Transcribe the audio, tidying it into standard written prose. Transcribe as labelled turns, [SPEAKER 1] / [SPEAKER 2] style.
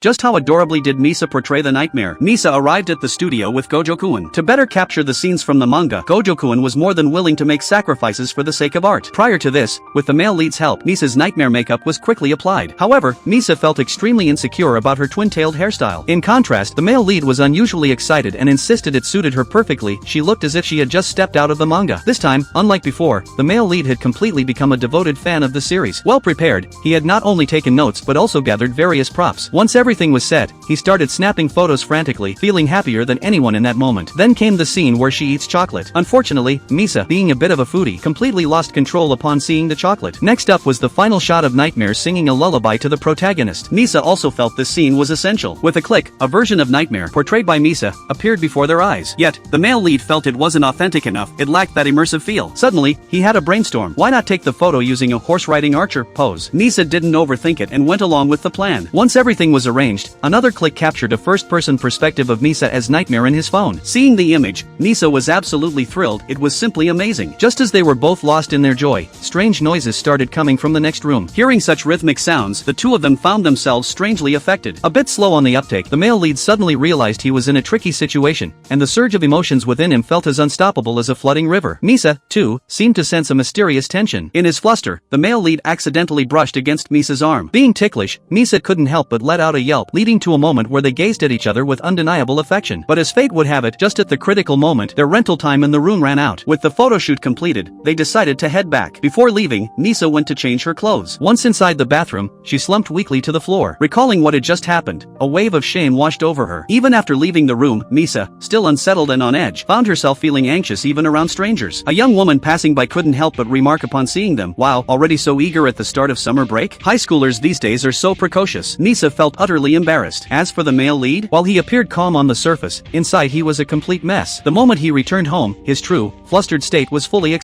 [SPEAKER 1] Just how adorably did Misa portray the nightmare? Misa arrived at the studio with Gojo-kun. To better capture the scenes from the manga, Gojo-kun was more than willing to make sacrifices for the sake of art. Prior to this, with the male lead's help, Misa's nightmare makeup was quickly applied. However, Misa felt extremely insecure about her twin-tailed hairstyle. In contrast, the male lead was unusually excited and insisted it suited her perfectly. She looked as if she had just stepped out of the manga. This time, unlike before, the male lead had completely become a devoted fan of the series. Well prepared, he had not only taken notes but also gathered various props. Once everything was set, he started snapping photos frantically, feeling happier than anyone in that moment. Then came the scene where she eats chocolate. Unfortunately, Misa, being a bit of a foodie, completely lost control upon seeing the chocolate. Next up was the final shot of Nightmare singing a lullaby to the protagonist. Misa also felt this scene was essential. With a click, a version of Nightmare, portrayed by Misa, appeared before their eyes. Yet, the male lead felt it wasn't authentic enough, it lacked that immersive feel. Suddenly, he had a brainstorm. Why not take the photo using a horse-riding archer pose? Misa didn't overthink it and went along with the plan. Once everything was arranged, another click captured a first-person perspective of Misa as Nightmare in his phone. Seeing the image, Misa was absolutely thrilled. It was simply amazing. Just as they were both lost in their joy, strange noises started coming from the next room. Hearing such rhythmic sounds, the two of them found themselves strangely affected. A bit slow on the uptake, the male lead suddenly realized he was in a tricky situation, and the surge of emotions within him felt as unstoppable as a flooding river. Misa, too, seemed to sense a mysterious tension. In his fluster, the male lead accidentally brushed against Misa's arm. Being ticklish, Misa couldn't help but let out a yelp, leading to a moment where they gazed at each other with undeniable affection. But as fate would have it, just at the critical moment, their rental time in the room ran out. With the photoshoot completed, they decided to head back. Before leaving, Misa went to change her clothes. Once inside the bathroom, she slumped weakly to the floor. Recalling what had just happened, a wave of shame washed over her. Even after leaving the room, Misa, still unsettled and on edge, found herself feeling anxious even around strangers. A young woman passing by couldn't help but remark upon seeing them. Wow, already so eager at the start of summer break? High schoolers these days are so precocious. Misa felt utterly embarrassed. As for the male lead, while he appeared calm on the surface, inside he was a complete mess. The moment he returned home, his true, flustered state was fully